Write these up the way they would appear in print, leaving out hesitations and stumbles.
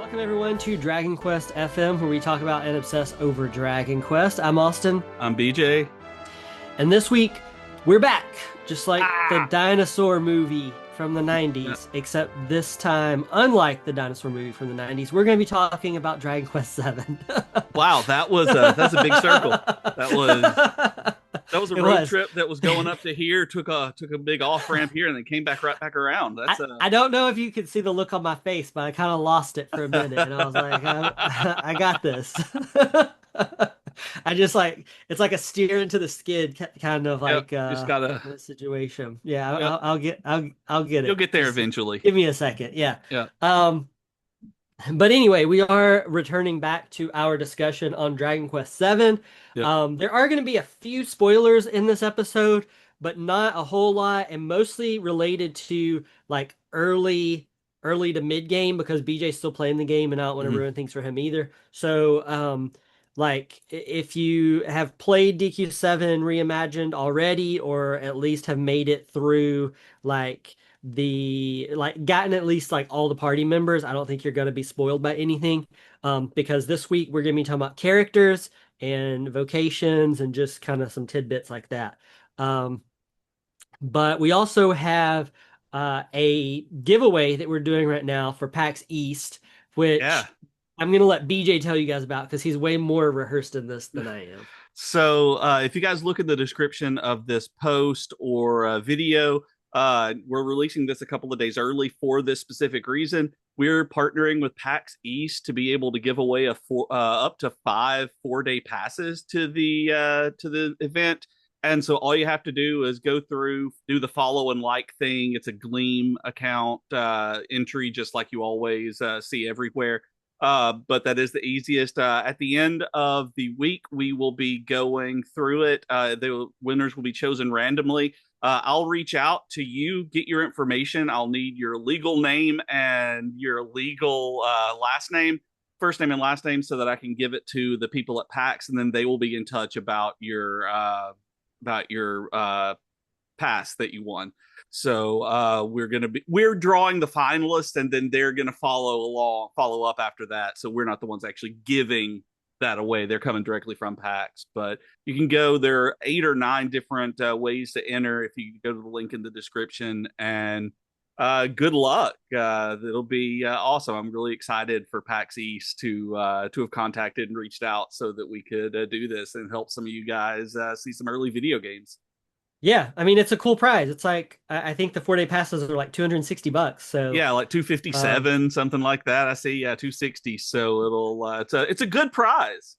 Welcome everyone to Dragon Quest FM, where we talk about and obsess over Dragon Quest. I'm Austin, I'm BJ. and this week we're back, just like the Ah, dinosaur movie from the yeah. 90s, except this time, unlike the dinosaur movie from the 90s, we're going to be talking about Dragon Quest 7. Wow, that's a big circle. That was that was a It road was. trip that was going up to here, took a big off ramp here, and then came back right back around. I, I don't know if you could see the look on my face, but I kind of lost it for a minute, and I was like, I got this. I just like it's like a steer into the skid kind of Yep, like just gotta. situation. Yeah, Yep, I'll get you'll it. get there Just eventually. give me a second. Yeah. Yeah, Um, but anyway, we are returning back to our discussion on Dragon Quest VII. yep. There are going to be a few spoilers in this episode, but not a whole lot, and mostly related to like early to mid game because BJ's still playing the game, and I don't want to Mhm. ruin things for him either. So, like if you have played DQ7 Reimagined already, or at least have made it through like gotten at least like all the party members, I don't think you're going to be spoiled by anything, because this week we're going to be talking about characters and vocations and just kind of some tidbits like that. um, but we also have a giveaway that we're doing right now for PAX East, Yeah. which I'm going to let BJ tell you guys about because he's way more rehearsed in this than I am. So if you guys look in the description of this post or video, we're releasing this a couple of days early for this specific reason. We're partnering with PAX East to be able to give away up to 5 4-day passes to the event. And so all you have to do is go through, do the follow and like thing. It's a Gleam account entry, just like you always see everywhere, but that is the easiest. At the end of the week, we will be going through it. The winners will be chosen randomly. I'll reach out to you, get your information. I'll need your legal name and your legal last name, first name and last name, so that I can give it to the people at PAX, and then they will be in touch about your pass that you won. So we're drawing the finalists, and then they're gonna follow up after that. So we're not the ones actually giving that away. They're coming directly from PAX. But you can go. There are 8 or 9 different ways to enter. If you go to the link in the description, and good luck. It'll be awesome. I'm really excited for PAX East to have contacted and reached out so that we could do this and help some of you guys see some early video games. Yeah, I mean it's a cool prize. It's like I think the 4-day passes are like $260. So Yeah, like um, 257, something like that. I see. Yeah, 260. So it's a good prize,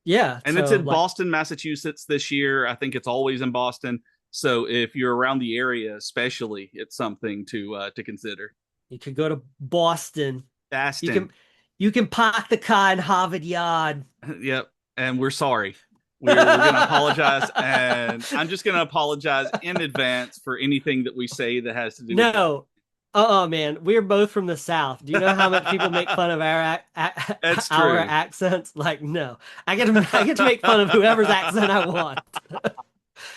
yeah, and it's so in like Boston, Massachusetts this year. I think it's always in Boston. So if you're around the area, especially, it's something to consider. you could go to Boston. You Aston. can you can park the car in Harvard Yard. Yep. And we're sorry. We're gonna apologize, and I'm just gonna apologize in advance for anything that we say that has to do with No. Man, we're both from the South. Do you know how much people make fun of That's our true. accents? Like, no. I get to make fun of whoever's accent I want.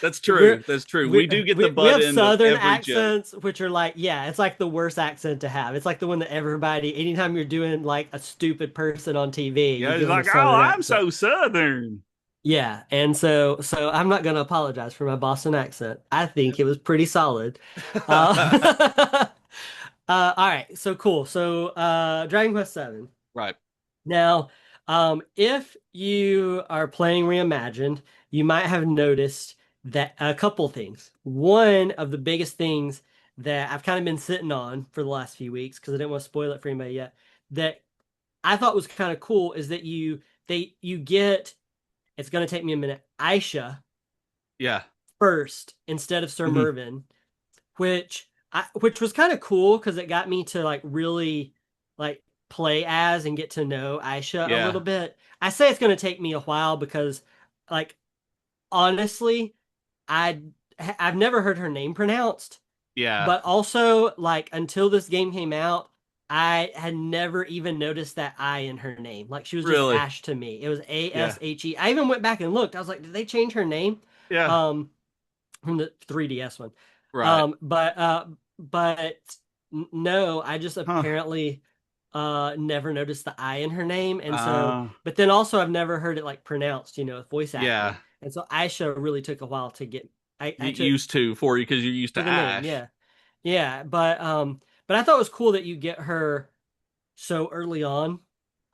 That's We're true. That's true. we We do get the we butt have end of Southern every joke. accents, which are like, yeah, it's like the worst accent to have. It's like the one that everybody, anytime you're doing like a stupid person on TV, you Yeah, he's give them a like, "Oh, Southern I'm accent. so southern." Yeah, and so I'm not gonna apologize for my Boston accent. I think it was pretty solid. Uh, all right, so cool. So Dragon Quest VII. Right. Now, if you are playing Reimagined, you might have noticed that a couple things. One of the biggest things that I've kind of been sitting on for the last few weeks, because I didn't want to spoil it for anybody yet, that I thought was kind of cool is that you get, it's gonna take me a minute, Aisha Yeah. first instead of Sir Mhm. Mervin, which was kind of cool because it got me to like really like play as and get to know Aisha a little Yeah. bit. I say it's going to take me a while because like honestly, I I've never heard her name pronounced, Yeah. but also like until this game came out, I had never even noticed that I in her name. Like she was just Really. Ash to me. It was Yeah. Ashe. I even went back and looked. I was like, did they change her name? Yeah. Um, from the 3DS one. Right. But no, I just Huh. apparently never noticed the I in her name. And so, Uh, but then also I've never heard it like pronounced, with voice yeah, acting. And so Aisha really took a while to get, I get took used to for you because you're used to to the name. Ash. Yeah. Yeah. But I thought it was cool that you get her so early on,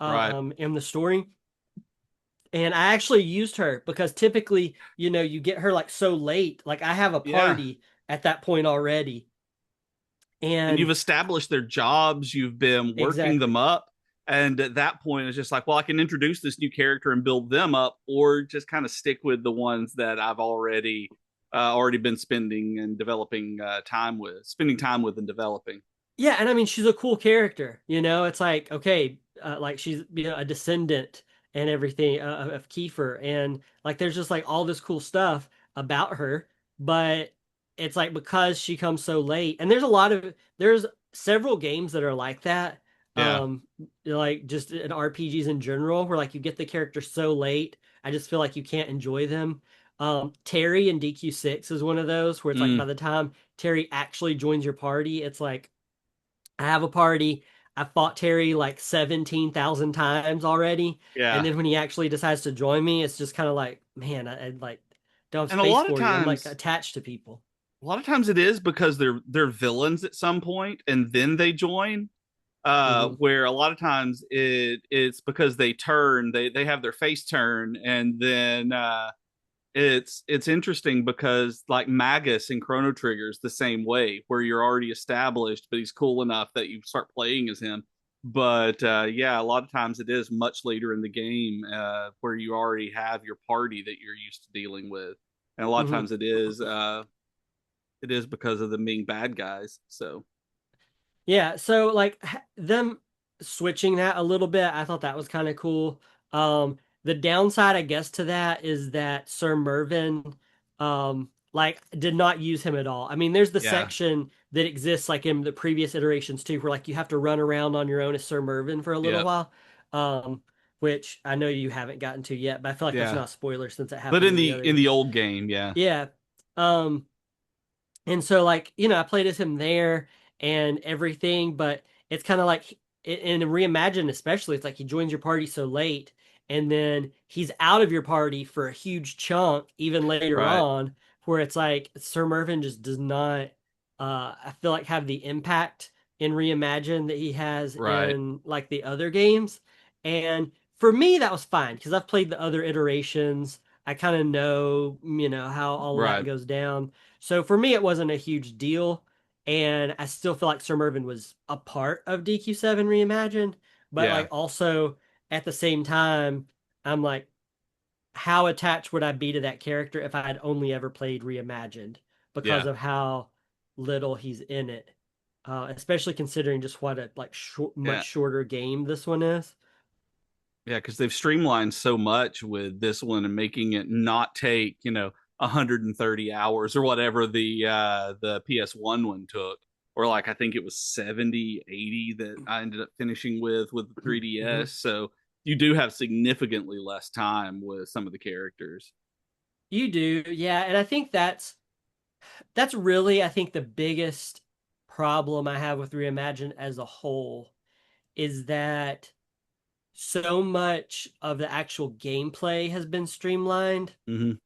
Right. in the story. And I actually used her because typically, you get her like so late. Like I have a Yeah. party at that point already. And you've And established their jobs, you've been working them exactly. up. And at that point, it's just like, well, I can introduce this new character and build them up, or just kind of stick with the ones that I've already been spending and developing spending time with and developing. Yeah, and I mean she's a cool character, It's like okay, like she's a descendant and everything of Kiefer, and like there's just like all this cool stuff about her, but it's like because she comes so late, and there's several games that are like that, Yeah. um, like just in RPGs in general, where like you get the character so late, I just feel like you can't enjoy them. Terry in DQ6 is one of those where it's like by Mm, the time Terry actually joins your party, it's like I have a party. I fought Terry like 17,000 times already. And yeah. then when he actually decides to join me, it's just kind of like, man, I like don't have And a space lot of for you. I'm like times, attached to people. it is because they're villains at some point and then they join. Hmm. Where a lot of times it's because they have their face turn, and then it's interesting because like Magus in Chrono Trigger's the same way, where you're already established, but he's cool enough that you start playing as him. But yeah, a lot of times it is much later in the game where you already have your party that you're used to dealing with, and a lot of Hmm. times it is because of them being bad guys. So Yeah, so like them switching that a little bit, I thought that was kind of cool. The downside, I guess, to that is that Sir Mervin, like did not use him at all. I mean, there's the yeah, section that exists like in the previous iterations too, where like you have to run around on your own as Sir Mervin for a little yeah, while, um, which I know you haven't gotten to yet, but I feel like that's yeah. not a spoiler since it But happened in in the the other in game. the old game, yeah, Yeah. Um, and so like, I played as him there and everything, but it's kind of like in Reimagined especially, it's like he joins your party so late and then he's out of your party for a huge chunk even later right, on, where it's like Sir Mervyn just does not I feel like have the impact in Reimagined that he has right, in like the other games. And for me that was fine because I've played the other iterations. I kind of know, how all of that right, goes down. So for me, it wasn't a huge deal. And I still feel like Sir Mervyn was a part of DQ7 Reimagined. But yeah, like also at the same time, I'm like, how attached would I be to that character if I had only ever played Reimagined because yeah, of how little he's in it? Especially considering just what a like much yeah. shorter game this one is. Yeah, because they've streamlined so much with this one and making it not take 130 hours or whatever the PS1 one took, or like I think it was 70, 80 that I ended up finishing with the Mhm. 3DS. So you do have significantly less time with some of the characters. You do, yeah, and I think that's really, I think, the biggest problem I have with Reimagined as a whole is that so much of the actual gameplay has been streamlined Hmm.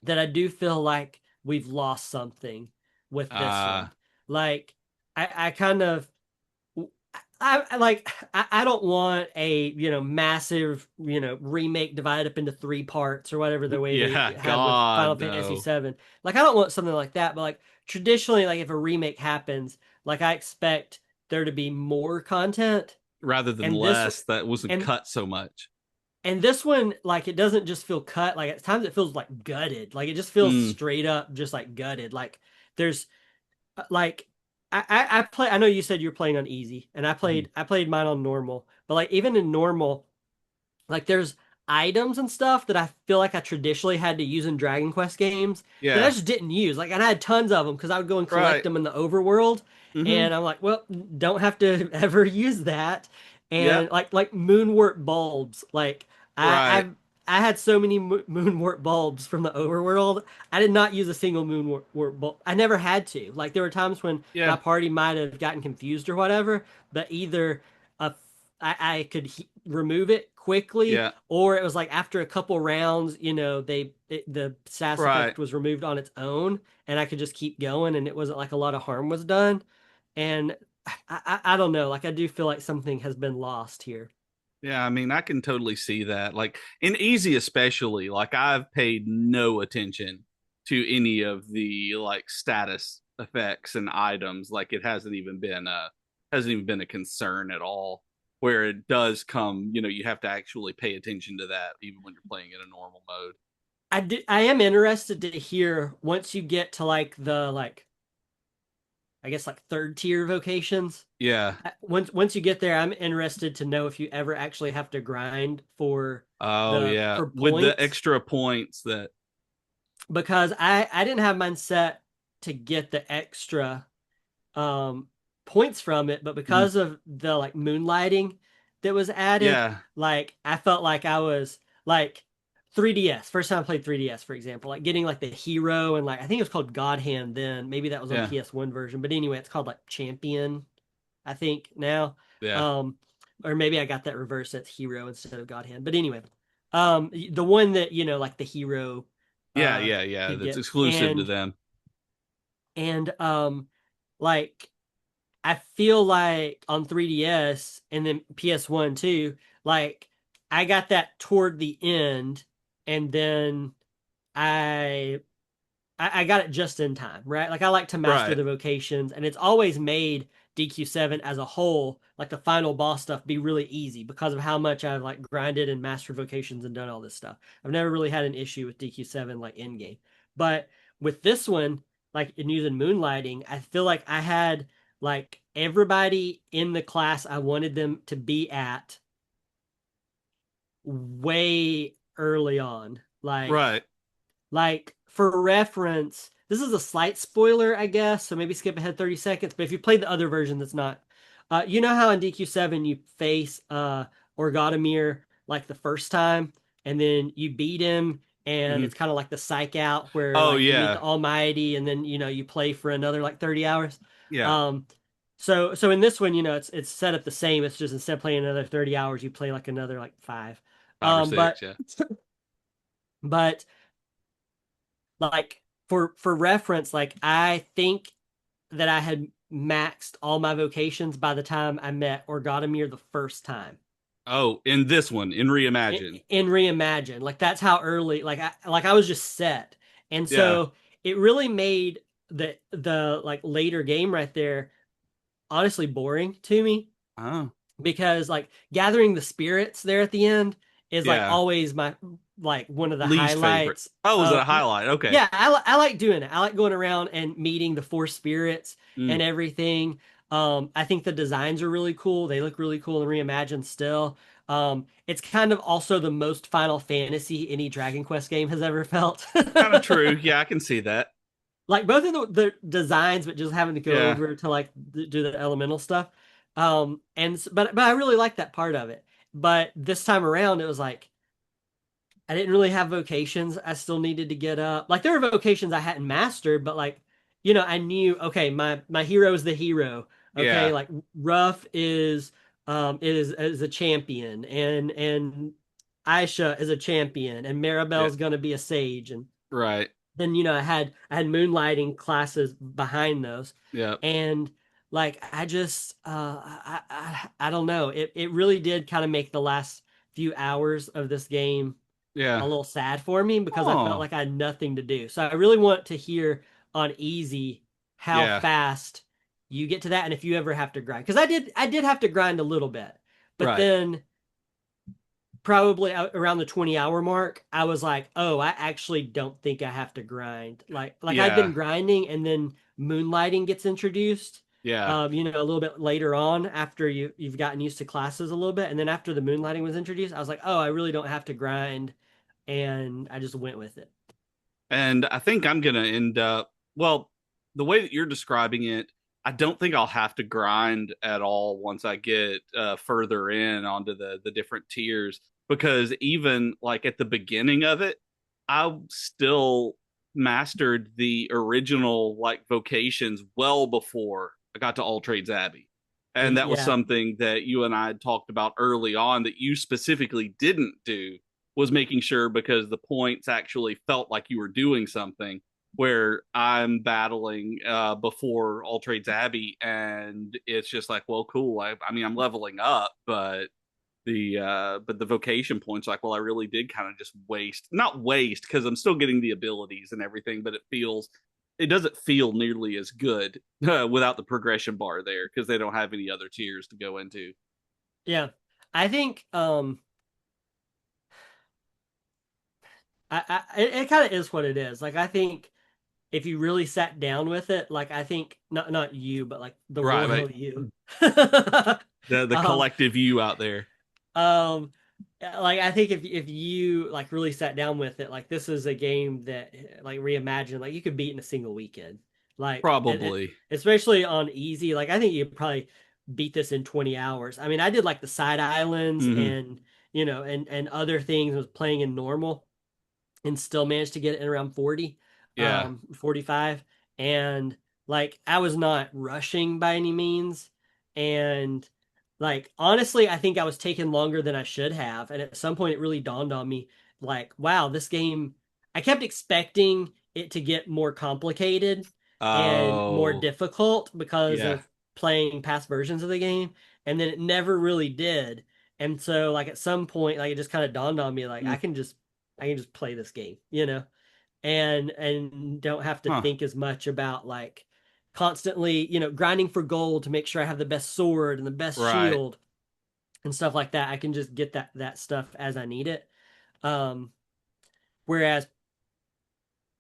that I do feel like we've lost something with this Uh one. Like, I kind of I don't want a massive remake divided up into three parts or whatever the way they yeah, have with Final God Fantasy no. VII. Like I don't want something like that, but like traditionally, like if a remake happens, like I expect there to be more content, Rather than and this less, that wasn't and cut so much. and this one like it doesn't just feel cut. Like at times it feels like gutted. Like it just feels Mm, straight up just like gutted. Like there's like I play. I know you said you're playing on easy, and I mhm. played mine on normal. But like even in normal, like there's items and stuff that I feel like I traditionally had to use in Dragon Quest games that I Yeah, just didn't use. Like and I had tons of them because I would go and collect right. them in the overworld, Hmm. and I'm like, well, don't have to ever use that. And Yep, like moonwort bulbs, like I right. I've I had so many moonwort bulbs from the overworld. I did not use a single moonwort bulb. I never had to. Like there were times when my Yeah. party might have gotten confused or whatever, but either a I could remove it quickly, Yeah. or it was like after a couple rounds, the status Right. effect was removed on its own, and I could just keep going, and it wasn't like a lot of harm was done. And I don't know, like I do feel like something has been lost here. Yeah, I mean, I can totally see that. Like in easy especially, like I've paid no attention to any of the like status effects and items. Like it hasn't even been a concern at all. Where it does come, you have to actually pay attention to that even when you're playing in a normal mode. I am interested to hear once you get to like the like I guess like third tier vocations. Yeah. Once you get there, I'm interested to know if you ever actually have to grind Oh yeah. for With the points, extra points that because I didn't have mine set to get the extra um points from it, but mm, because of the like moonlighting that was added, yeah, like I felt like I was like 3DS, first time I played 3DS, for example, like getting like the hero and like I think it was called God Hand then, maybe that was on yeah, PS1 version, but anyway, it's called like Champion, I think now. yeah. Um, or maybe I got that reversed. That's hero instead of God Hand. But anyway, the one that like the hero Yeah, uh yeah, yeah. could That's get, exclusive to them. and like I feel like on 3DS and then PS1 too, like I got that toward the end, and then I I got it just in time, right? Like I like to master Right. the vocations, and it's always made DQ7 as a whole, like the final boss stuff, be really easy because of how much I've like grinded and mastered vocations and done all this stuff. I've never really had an issue with DQ7 like in game. But with this one, like in using moonlighting, I feel like I had like everybody in the class I wanted them to be at way early on. Right. Like for reference, this is a slight spoiler, I guess, so maybe skip ahead 30 seconds. But if you played the other version that's not, you know how in DQ7 you face Orgodomir like the first time, and then you beat him, and hmm it's kind of like the psych out where Oh like you meet the yeah. Almighty, and then you play for another like 30 hours. Yeah. Um, so in this one, it's set up the same. It's just instead of playing another 30 hours, you play like another like five. Five or But six, yeah. but like for reference, like I think that I had maxed all my vocations by the time I met Orgodomir the first time Oh, in this one, in in, Reimagine. in Reimagine. Like that's how early, like I was just set, and Yeah. so it really made the like later game right there honestly boring to me, Oh. because like gathering the spirits there at the end is like Yeah. always my like one of the Least favorite. highlights Oh, was it a of highlight? Okay. yeah, I like doing it. I like going around and meeting the four spirits Mm. and everything. I think the designs are really cool. They look really cool and reimagined still. It's kind of also the most Final Fantasy any Dragon Quest game has ever felt. Kind of true. Yeah, I can see that. Like both of the designs, but just having to go Yeah. over to like do the elemental stuff. But I really like that part of it. But this time around, it was like I didn't really have vocations I still needed to get up. Like there were vocations I hadn't mastered, but like, I knew, okay, my hero is the hero. Okay, Yeah. like Ruff is a champion, and Aisha is a champion, and Yeah. Maribel's gonna be a sage, and Right. then I had moonlighting classes behind those, Yeah. and like I just I don't know, it really did kind of make the last few hours of this game a Yeah. little sad for me because I felt Oh. like I had nothing to do. So I really want to hear on easy how Yeah. fast you get to that, and if you ever have to grind, because I did have to grind a little bit, but Right. then probably around the 20-hour mark, I was like, oh, I actually don't think I have to grind. Like I'd been Yeah. grinding, and then moonlighting gets introduced. Yeah. A little bit later on after you've gotten used to classes a little bit, and then after the moonlighting was introduced, I was like, oh, I really don't have to grind, and I just went with it. And I think I'm gonna end up, well, the way that you're describing it, I don't think I'll have to grind at all once I get further in onto the different tiers, because even like at the beginning of it, I still mastered the original like vocations well before I got to All Trades Abbey. And that was Yeah. something that you and I had talked about early on that you specifically didn't do, was making sure, because the points actually felt like you were doing something, where I'm battling before All Trades Abbey, and it's just like, well, cool. I mean, I'm leveling up, but the vocation points, like, well, I really did kind of just waste, not waste, because I'm still getting the abilities and everything, but it doesn't feel nearly as good without the progression bar there, because they don't have any other tiers to go into. Yeah. I think it kind of is what it is. Like I think if you really sat down with it, like I think not you, but like the Right. royal you. The um collective you out there. um like I think if you like really sat down with it, like this is a game that like reimagined, like you could beat in a single weekend. Like and Probably. especially on easy, like I think you could probably beat this in 20 hours. I mean, I did like the side islands Hmm. and and other things was playing in normal and still managed to get it in around 40, Yeah. 45. And like I was not rushing by any means. And like honestly, I think I was taking longer than I should have. And at some point it really dawned on me, like, wow, this game, I kept expecting it to get more complicated and more Oh, difficult because yeah. of playing past versions of the game. And then it never really did. And so like at some point, like it just kind of dawned on me, like Mm. I can just play this game, and don't have to Huh. think as much about like constantly, grinding for gold to make sure I have the best sword and the best Right. shield and stuff like that. I can just get that stuff as I need it. Um, Whereas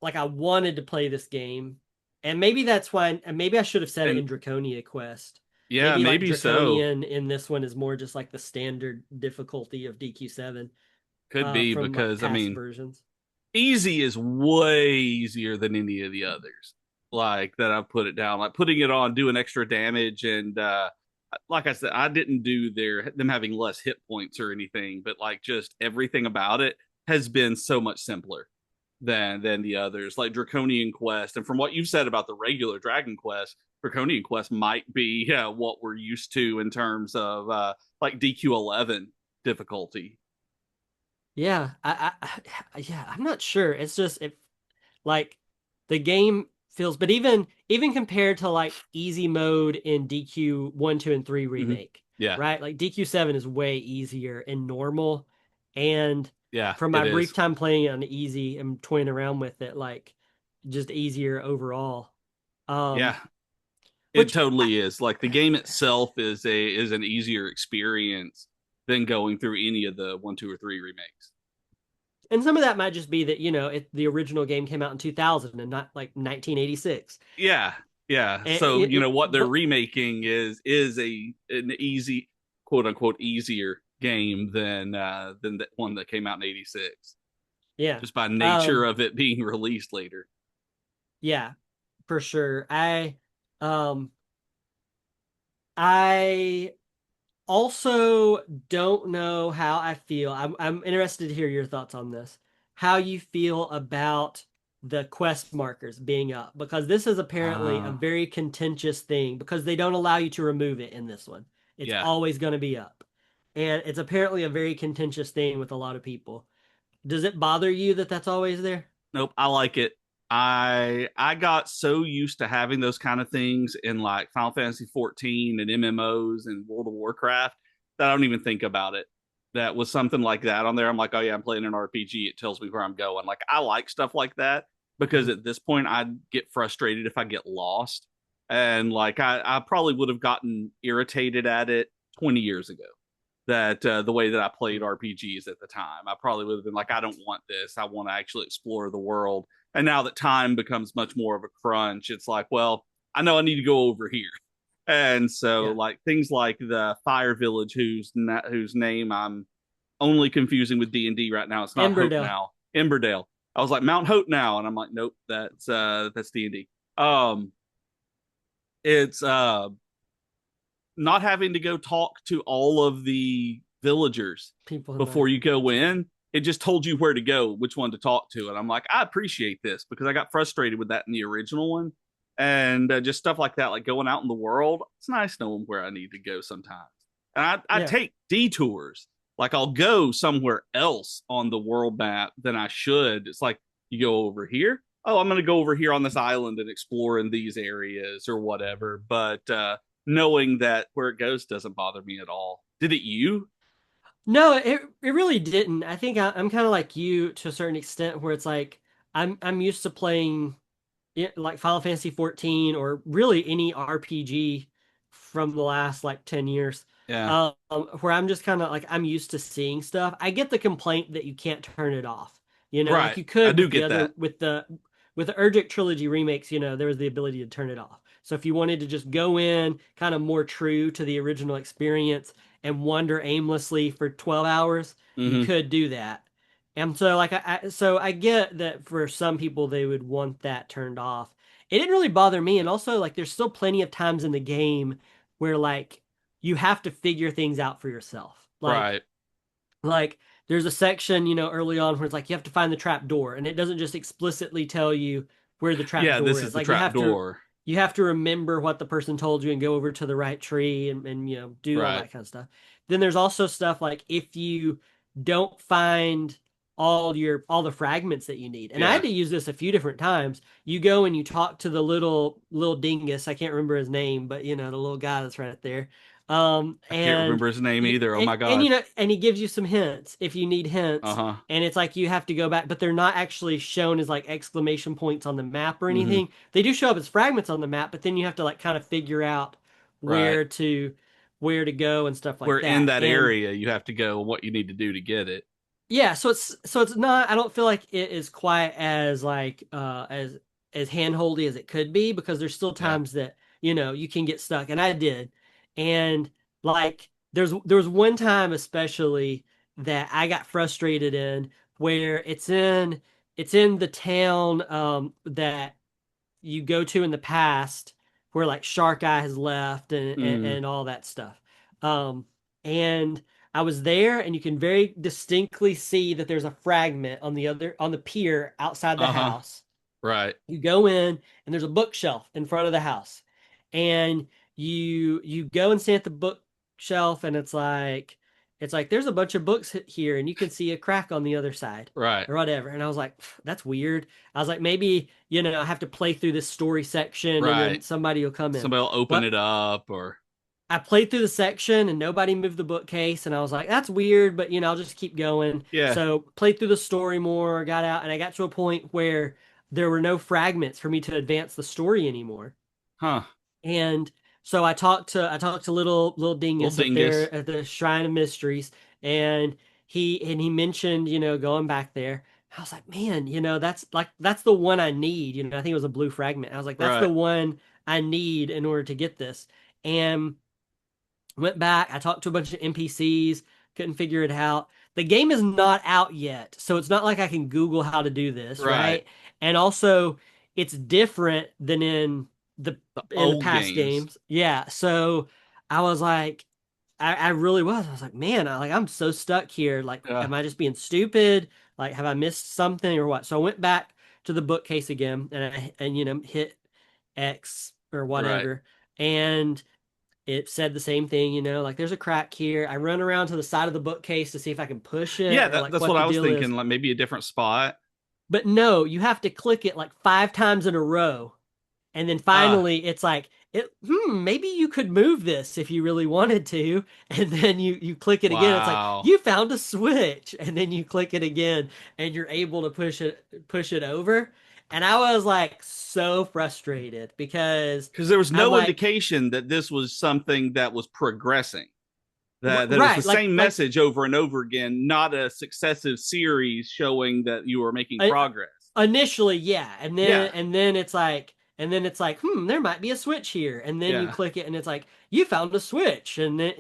like I wanted to play this game, and maybe that's why, and maybe I should have set it And in Draconia Quest. yeah, Maybe like maybe so. Draconian in this one is more just like the standard difficulty of DQ7 Could be, from like because I past mean, versions. easy is way easier than any of the others. Like that, I've put it down. Like putting it on, doing extra damage, and like I said, I didn't do them having less hit points or anything, but like just everything about it has been so much simpler than the others. Like Draconian Quest, and from what you've said about the regular Dragon Quest, Draconian Quest might be what we're used to in terms of like DQ11 difficulty. Yeah, yeah, I'm not sure. It's just if like the game feels, but even compared to like easy mode in DQ 1, 2, and 3 Hmm. remake, Yeah, right? Like DQ7 is way easier in normal, and yeah, from my it brief is. time playing it on easy and toying around with it, like just easier overall. Yeah, Um, it which totally is. Like the game itself is an easier experience than going through any of the one, two, or three remakes. and some of that might just be that, the original game came out in 2000 and not like 1986. Yeah, yeah. And So what they're but remaking is an easy, quote unquote, easier game than the one that came out in '86, yeah. just by nature Um of it being released later. yeah, for sure. Um I also don't know how I feel. I'm interested to hear your thoughts on this. How you feel about the quest markers being up, because this is apparently a Uh, very contentious thing because they don't allow you to remove it in this one. It's yeah. always going to be up. And it's apparently a very contentious thing with a lot of people. Does it bother you that that's always there? Nope, I like it. I got so used to having those kind of things in like Final Fantasy 14 and MMOs and World of Warcraft that I don't even think about it. That was something like that on there. I'm like, oh yeah, I'm playing an RPG. It tells me where I'm going. Like I like stuff like that, because Mhm. at this point I'd get frustrated if I get lost. And like I probably would have gotten irritated at it 20 years ago, that the way that I played RPGs at the time. I probably would have been like, I don't want this. I want to actually explore the world. And now that time becomes much more of a crunch, it's like, well, I know I need to go over here. And so, Yeah. like things like the Fire Village, whose name I'm only confusing with D&D right now. It's not Hope Emberdale. now, Emberdale. I was like Mount Hope now, and I'm like, nope, that's D&D. Um, it's not having to go talk to all of the villagers People in before the you go village. in. It just told you where to go, which one to talk to. And I'm like, I appreciate this, because I got frustrated with that in the original one. and just stuff like that, like going out in the world. It's nice knowing where I need to go sometimes. And I Yeah. take detours. Like I'll go somewhere else on the world map than I should. It's like you go over here. Oh, I'm going to go over here on this island and explore in these areas or whatever. But knowing that where it goes doesn't bother me at all. Did it you? No, it really didn't. I think I'm kind of like you to a certain extent, where it's like I'm used to playing like Final Fantasy 14 or really any RPG from the last like 10 years. Yeah. Where I'm just kind of like I'm used to seeing stuff. I get the complaint that you can't turn it off. Like Right. you I could do with the get other that. with the Urgent Trilogy remakes, there was the ability to turn it off. So if you wanted to just go in kind of more true to the original experience and wander aimlessly for 12 hours, you Hmm. could do that. And so like I get that for some people they would want that turned off. It didn't really bother me, and also like there's still plenty of times in the game where like you have to figure things out for yourself. Right. Like there's a section, early on where it's like you have to find the trap door, and it doesn't just explicitly tell you where the trap Yeah, door this is is. the Like trap door. you have to remember what the person told you and go over to the right tree and do all Right. that kind of stuff. Then there's also stuff like if you don't find all the fragments that you need. And I had Yeah. to use this a few different times. You go and you talk to the little dingus. I can't remember his name, but the little guy that's right there. I can't And remember his name you, either. Oh and, my and God. and he gives you some hints if you need Uh hints. huh. And it's like you have to go back, but they're not actually shown as like exclamation points on the map or Hmm. anything. They do show up as fragments on the map, but then you have to like kind of figure out Right. where to where to go and stuff Where like in that. that And area you have to go and what you need to do to get it. yeah, so it's not, I don't feel like it is quite as like as handholdy as it could be, because there's still Yeah. times that you can get stuck, and I did. And like there was one time especially that I got frustrated in, where it's in the town that you go to in the past, where like Shark Eye has left Mm. and all that stuff. And I was there, and you can very distinctly see that there's a fragment on the pier outside the Uh huh. house. Right. You go in, and there's a bookshelf in front of the house, and you go and stand at the bookshelf, and it's like there's a bunch of books here, and you can see a crack on the other side Right. or whatever. And I was like, that's weird. I was like, maybe I have to play through this story section, and then Right. somebody will come in. Somebody will open Well, it up or I played through the section and nobody moved the bookcase, and I was like, that's weird, but I'll just keep going. yeah. So played through the story more, got out, and I got to a point where there were no fragments for me to advance the story anymore. Huh. And so I talked to little Little dingus up dingus. there at the Shrine of Mysteries, and he mentioned, going back there. I was like, man, that's the one I need. I think it was a blue fragment. I was like, that's Right. the one I need in order to get this. And went back, I talked to a bunch of NPCs, couldn't figure it out. The game is not out yet, so it's not like I can Google how to do this, Right. right? And also, it's different than the The in the old past games. games. Yeah, so I was like, I really was. I was like, man, I'm so stuck here. Like, Yeah. am I just being stupid? Like, have I missed something or what? So I went back to the bookcase again, and hit X or Right. whatever, and it said the same thing, like there's a crack here. I run around to the side of the bookcase to see if I can push it Yeah, or like that's what what the I was deal thinking. is. Like maybe a different spot. But no, you have to click it like 5 times in a row. And then Ah, finally it's like, maybe you could move this if you really wanted to. And then you click it again. It's like, wow. you found a switch. And then you click it again and you're able to push it over. And I was like so frustrated because Because there was I'm no like, indication that this was something that was progressing. That it was the right, same like message over and over again, not a successive series showing that you were making I, progress. initially, yeah, and then Yeah. and then it's like, there might be a switch here, and then you Yeah. click it, and it's like you found a switch, and then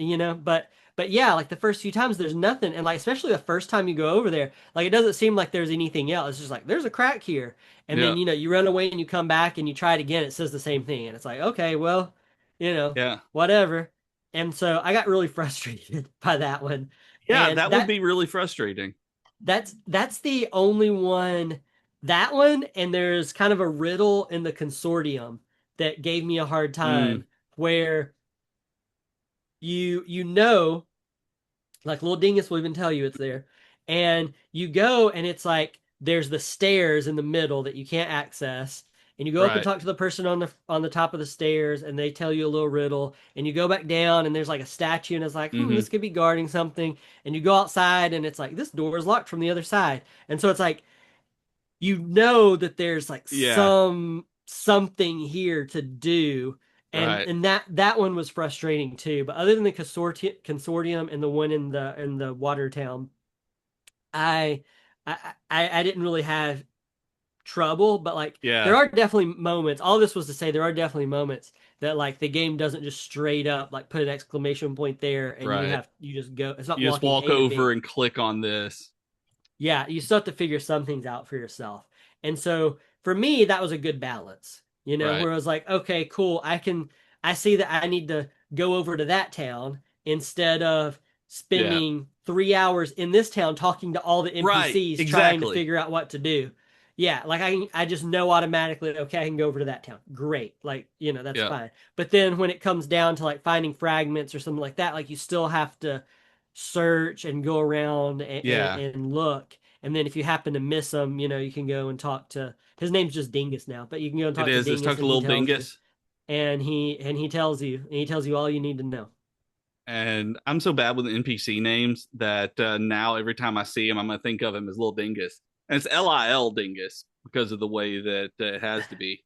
but yeah, like the first few times there's nothing, and like especially the first time you go over there, like it doesn't seem like there's anything else. It's just like there's a crack here, and Yeah. then you run away and you come back and you try it again. It says the same thing, and it's like, okay, well, you know, Yeah. whatever. And so I got really frustrated by that one, Yeah. and That would be really frustrating. that's the only one. That one, and there's kind of a riddle in the consortium that gave me a hard Mm, time where you know, like little dingus will even tell you it's there. And you go and it's like there's the stairs in the middle that you can't access. And you go up and right. talk to the person on the top of the stairs and they tell you a little riddle. And you go back down and there's like a statue and it's like, Hmm. this could be guarding something. And you go outside and it's like this door is locked from the other side. And so it's like you know that there's like Yeah, something here to do, right. and that one was frustrating too. But other than the consortium and the one in the Watertown, I I didn't really have trouble, but like there Yeah, are definitely moments. All this was to say there are definitely moments that like the game doesn't just straight up like put an exclamation point there and right. you just go. It's not You just walking walk A to over B. and click on this. Yeah, you still have to figure some things out for yourself. And so for me, that was a good balance, Right. where I was like, okay, cool. I see that I need to go over to that town instead of Yeah. spending 3 hours in this town talking to all the Right. NPCs trying to Exactly. figure out what to do. Yeah, like I just know automatically, okay, I can go over to that town. Great. Like, that's Yeah. fine. But then when it comes down to like finding fragments or something like that, like you still have to search and go around Yeah. and look. And then if you happen to miss them, you can go and talk to his name's just Dingus now, but you can go and It talk to is. Let's Dingus talk to and he little tells you. dingus. And he tells you all you need to know. And I'm so bad with the NPC names that now every time I see him, I'm gonna think of him as little dingus, and it's Lil dingus because of the way that it has to be.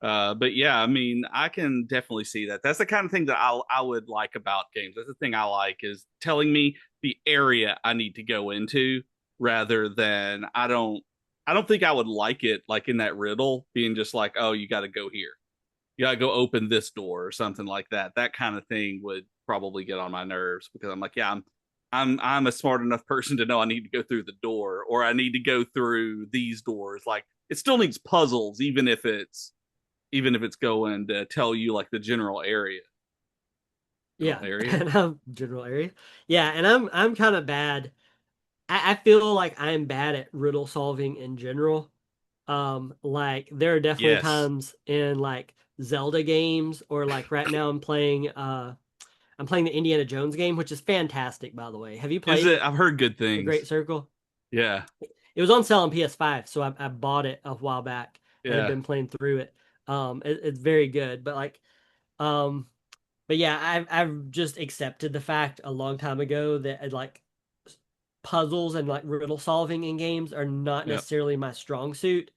But yeah, I mean, I can definitely see that. That's the kind of thing that I would like about games. That's the thing I like is telling me the area I need to go into rather than I don't think I would like it like in that riddle being just like, oh, you got to go here, you gotta go open this door or something like that. That kind of thing would probably get on my nerves because I'm like, yeah, I'm a smart enough person to know I need to go through the door or I need to go through these doors. Like it still needs puzzles, even if it's going to tell you like the general area. General Yeah, area. and I'm general area. Yeah, and I'm kind of bad. I feel like I'm bad at riddle solving in general. Like there are definitely Yes. times in like Zelda games or like right now I'm playing the Indiana Jones game, which is fantastic, by the way. Have you Is played it? it? I've heard good The Great things. Circle. Yeah. It was on sale on PS5, so I bought it a while back and have Yeah. been playing through it. It's very good, um, but yeah, I've just accepted the fact a long time ago that like puzzles and like riddle solving in games are not Yep. necessarily my strong suit.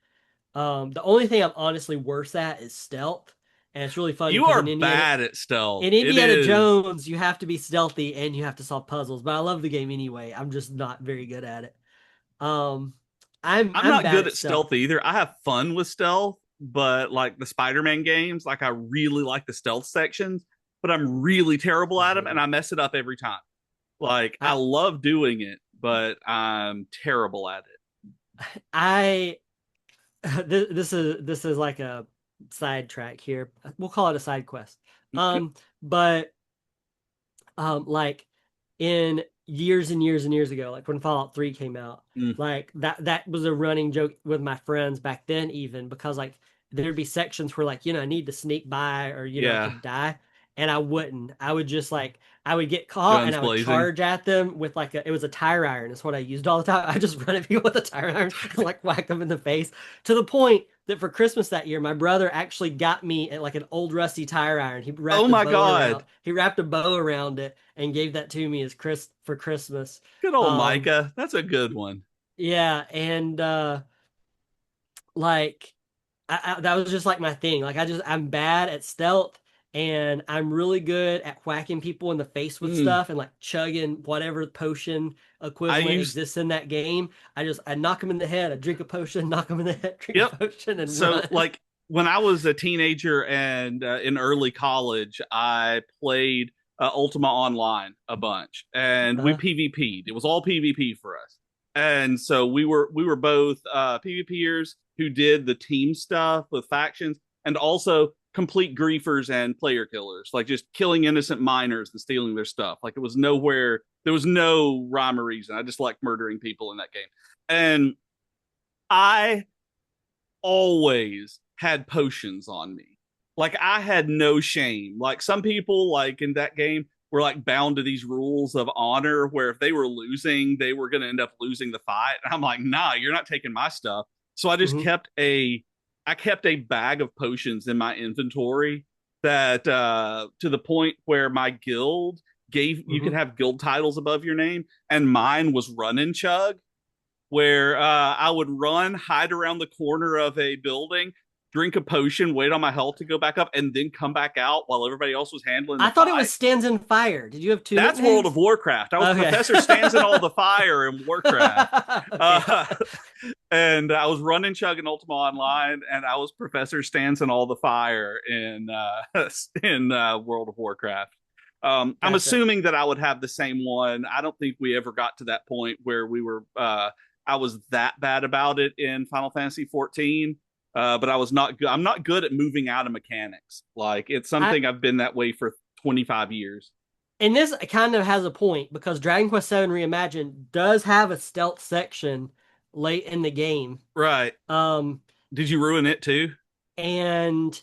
The only thing I'm honestly worse at is stealth, and it's really funny You because are bad at stealth. In It Indiana is. Jones, you have to be stealthy and you have to solve puzzles. But I love the game anyway. I'm just not very good at it. Um, I'm I'm not bad good at at stealth stealth. either. I have fun with stealth, but like the Spider-Man games, like I really like the stealth sections, but I'm really terrible I at them hate and them. I mess it up every time. Like I I love doing it, but I'm terrible at I this is like a sidetrack here. We'll call it a side quest. it. Okay. But like in years and years and years ago, like when Fallout 3 came out, Mm, like that was a running joke with my friends back then, even because like there'd be sections where like, I need to sneak by or I yeah, could die. And I wouldn't. I would just like I would get caught and guns I would blazing. charge at them with like it was a tire iron, is what I used all the time. I just run at people with a tire iron and like whack them in the face to the point that for Christmas that year, my brother actually got me like an old rusty tire iron. Oh my god, He wrapped a bow around it and gave that to me as Chris for Christmas. good old Um, Micah. That's a good one. yeah, and like that was just like my thing. Like I'm bad at stealth, and I'm really good at whacking people in the face with Mm. stuff and like chugging whatever potion I equivalent used exists in that game. I knock them in the head, I drink a potion, knock them in the head, drink Yep. a potion, and So, run. like, when I was a teenager and in early college, I played Ultima Online a bunch, and we Uh, PvP'd. It was all PvP for us, and so we were both PvPers who did the team stuff with factions, and also complete griefers and player killers, like just killing innocent miners and stealing their stuff. Like it was nowhere, there was no rhyme or reason. I just like murdering people in that game, and I always had potions on me. like I had no shame. Like some people like in that game were like bound to these rules of honor where if they were losing, they were going to end up losing the fight. And I'm like, "Nah, you're not taking my stuff." So Hmm. I kept a bag of potions in my inventory that to the point where my guild gave you could Hmm. have guild titles above your name and mine was run and chug where I would run, hide around the corner of a building, drink a potion, wait on my health to go back up, and then come back out while everybody else was handling I the thought it fight. was Stands in Fire. Did you have two That's World of nicknames? Warcraft. I was Okay. Professor Stands in all the fire in Warcraft. Okay. Uh, and I was running Chug and Ultima Online, and I was Professor Stands in all the fire in World of Warcraft. I'm Gotcha. assuming that I would have the same one. I don't think we ever got to that point where we were. I was that bad about it in Final Fantasy 14, but I was not good. I'm not good at moving out of mechanics. Like it's I something I've been that way for 25 years. And this kind of has a point because Dragon Quest VII Reimagined does have a stealth section late in the game. Right. Um, Did you ruin it too? and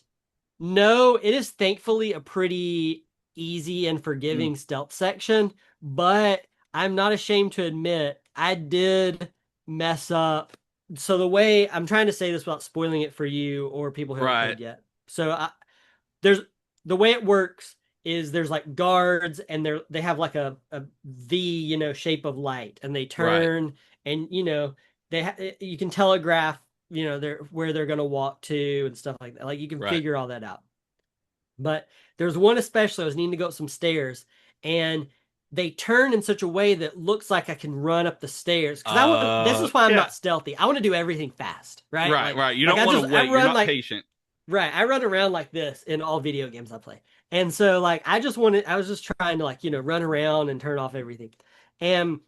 no, it is thankfully a pretty easy and Mm, forgiving stealth section, but I'm not ashamed to admit I did mess up. So the way I'm trying to say this without spoiling it for you or people who haven't right. played yet. There's the way it works is there's like guards and they have like a V, shape of light and they Right. turn and you can telegraph, they're where they're going to walk to and stuff like that. Like you can Right. figure all that out. But there's one especially I was needing to go up some stairs and they turn in such a way that looks like I can run up the stairs because this is why I'm Yeah. not stealthy. I want to do everything fast, right? Right. Like Right. You like don't I want to just I wait. You're run not like patient. right. I run around like this in all video games I play. And so like I was just trying to like, run around and turn off everything. And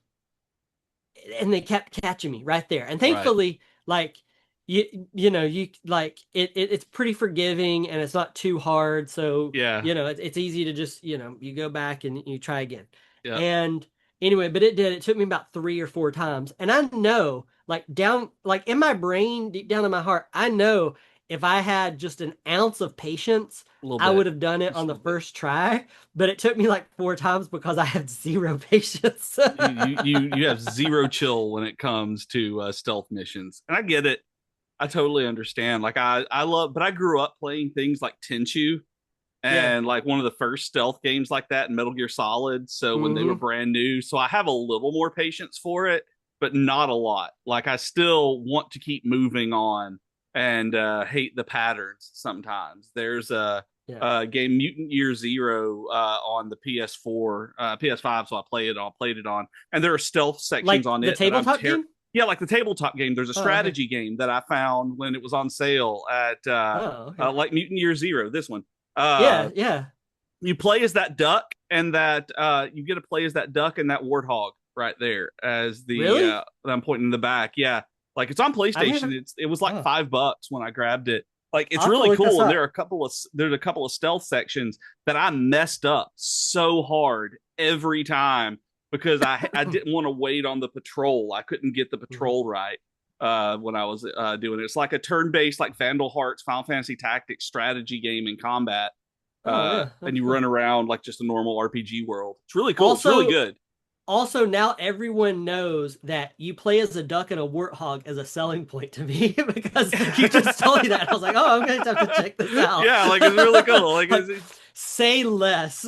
they kept catching me right there. And Right. thankfully, like you like it's pretty forgiving and it's not too hard. So, Yeah. it's easy to just, you go back and you try again. Yeah. And anyway, but it took me about 3 or 4 times. And I know, like in my brain, deep down in my heart, I know if I had just an ounce of patience, A little I bit. would have done it Just on a the little bit. first try, but it took me like 4 times because I had zero patience. You have zero chill when it comes to stealth missions, and I get it. I totally understand. Like I love, but I grew up playing things like Tenchu Yeah. and like one of the first stealth games like that in Metal Gear Solid. So when they were Hmm. brand new, so I have a little more patience for it, but not a lot. Like I still want to keep moving on and hate the patterns sometimes. There's Yeah. a game Mutant Year Zero on the PS4, PS5, so played it on, and there are stealth sections Like on the it that I'm tabletop game? yeah, like the tabletop game. There's a Oh, okay. strategy game that I found when it was on sale at Oh, okay. like Mutant Year Zero. This one, Yeah, yeah. you play as that duck, and that you get to play as that duck and that warthog right there as the Really? I'm pointing in the back. Yeah, like it's on I've PlayStation. never. It was like Oh, $5 when I grabbed it. Like it's I'll have to really look this cool, and up. there's a couple of stealth sections that I messed up so hard every time because I didn't want to wait on the patrol. I couldn't get the Mhm. patrol right when I was doing it. It's like a turn-based like Vandal Hearts Final Fantasy Tactics strategy game in combat, Oh, yeah, and that's you run cool. around like just a normal RPG world. It's really cool. It's really Also, good. now everyone knows that you play as a duck and a warthog as a selling point to me because you just told me that. I was like, oh, I'm going to have to check this out. Yeah, like it's really cool. Like Like, say less.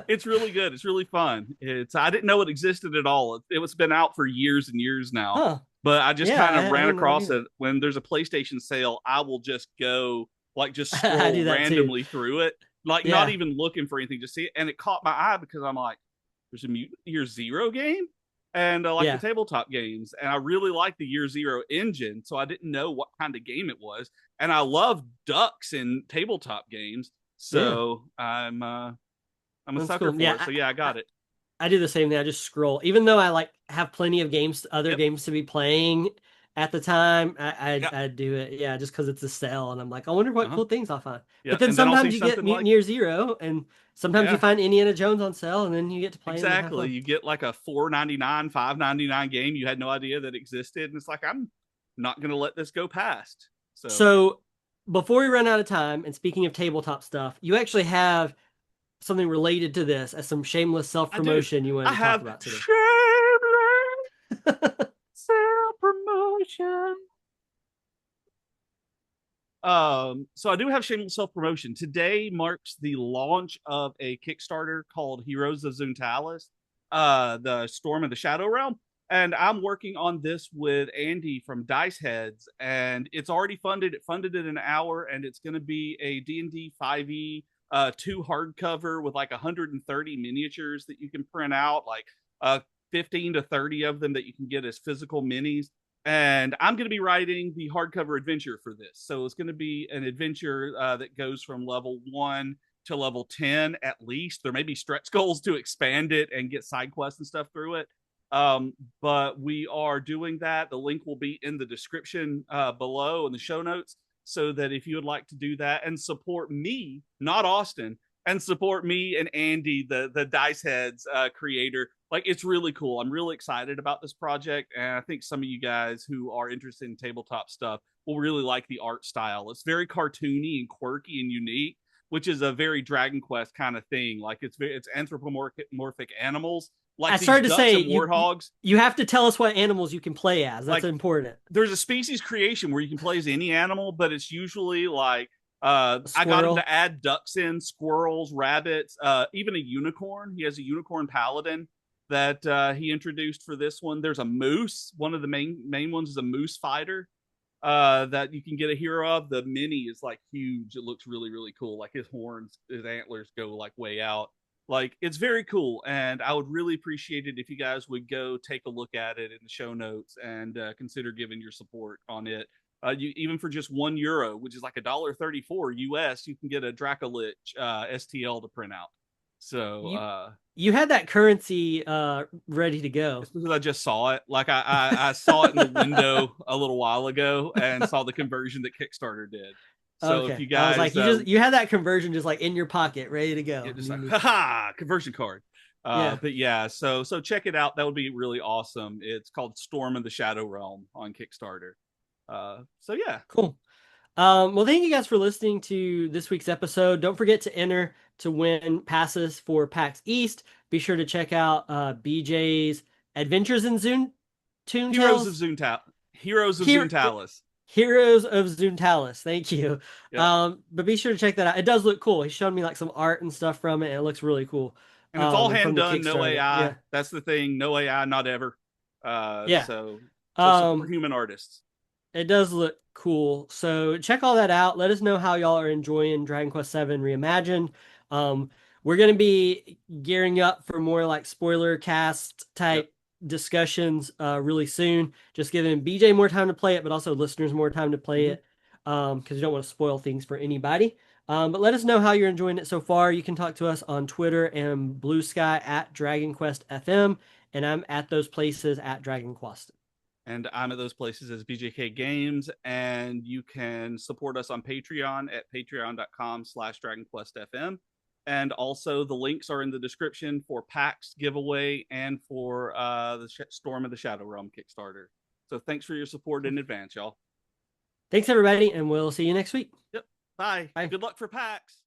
it's really good. It's really fun. It's I didn't know it existed at all. It was been out for years and years now, Huh. but I just Yeah, kind of I ran didn't know that across either. it when there's a PlayStation sale. I will just go like just I scroll do that too. randomly through it, like not Yeah. even looking for anything, just see it, and it caught my eye because I'm like, there's a Mutant Year Zero game, and I like the Yeah. tabletop games, and I really like the Year Zero engine, so I didn't know what kind of game it was, and I love ducks in tabletop games, Yeah. so I'm a That's sucker cool. for it. Yeah. So yeah, I got it. I do the same thing. I just scroll, even though I like have plenty of other Yep. games to be playing at the time. Yeah. I do it, yeah, just because it's a sale, and I'm like, I wonder what Uh huh. cool things I'll find. But Yeah. then And then I'll see sometimes you get something Mutant like Year Zero, and sometimes you yeah, find Indiana Jones on sale, and then you get to play them and have exactly. fun. You get like a 4.99, 5.99 game you had no idea that existed, and it's like I'm not gonna let this go past. So So before we run out of time, and speaking of tabletop stuff, you actually have something related to this as some shameless I do. self-promotion you I wanted to talk have about today. shameless self promotion. So I do have shameless self promotion. Today marks the launch of a Kickstarter called Heroes of Zuntalis, the Storm of the Shadow Realm. And I'm working on this with Andy from Dice Heads, and it's already funded. It funded in an hour, and it's going to be a D&D 5e 2 hardcover with like 130 miniatures that you can print out, like 15 to 30 of them that you can get as physical minis, and I'm going to be writing the hardcover adventure for this. So it's going to be an adventure that goes from level 1 to level 10 at least. There may be stretch goals to expand it and get side quests and stuff through it. But we are doing that. The link will be in the description below in the show notes, so that if you would like to do that and support me, not Austin, and support me and Andy, the Dice Heads creator. Like, it's really cool. I'm really excited about this project, and I think some of you guys who are interested in tabletop stuff will really like the art style. It's very cartoony and quirky and unique, which is a very Dragon Quest kind of thing. Like, it's anthropomorphic animals, I like these started to ducks say and warthogs. you have to tell us what animals you can play as. That's Like, important. there's a species creation where you can play as any animal, but it's usually like A I got him squirrel. to add ducks in, squirrels, rabbits, even a unicorn. He has a unicorn paladin that he introduced for this one. There's a moose. One of the main ones is a moose fighter that you can get a hero of. The mini is like huge. It looks really really cool. Like his horns, his antlers go like way out. Like, it's very cool, and I would really appreciate it if you guys would go take a look at it in the show notes and consider giving your support on it. You, even for just €1, which is like $1.34 US, you can get a Dracolich STL to print out. So You you had that currency ready to it's go. because I just saw it. Like, I saw it in the window a little while ago and saw the conversion that Kickstarter did. So if Okay. you I was like, guys you had that conversion just like in your pocket, ready to go. yeah, just like haha, conversion card. Yeah, But yeah, so check it out. That would be really awesome. It's called Storm of the Shadow Realm on Kickstarter. So yeah, cool. Well, thank you guys for listening to this week's episode. Don't forget to enter to win passes for PAX East. Be sure to check out BJ's Adventures in Zune Heroes of Tales. Zuntal, Heroes of Here, Zuntalis. Heroes of Zuntalis. Thank you. Yep. But be sure to check that out. It does look cool. He showed me like some art and stuff from it, and it looks really cool. And it's all And from hand the done, no Kickstarter. AI. Yeah. That's the thing, no AI, not ever. Yeah. So support Um, human artists. It does look cool. So check all that out. Let us know how y'all are enjoying Dragon Quest VII Reimagined. Um, we're gonna be gearing up for more like spoiler cast Yep. type discussions really soon. Just giving BJ more time to play it, but also listeners more time to play Mm-hmm. it because you don't want to spoil things for anybody. But let us know how you're enjoying it so far. You can talk to us on Twitter and Blue Sky at Dragon Quest FM, and I'm at those places at Dragon Quest. And I'm at those places as BJK Games. And you can support us on Patreon at patreon.com/DragonQuestFM. And also, the links are in the description for PAX giveaway and for the Storm of the Shadow Realm Kickstarter. So thanks for your support in advance, y'all. Thanks, everybody, and we'll see you next week. Yep. Bye. Bye. Good luck for PAX.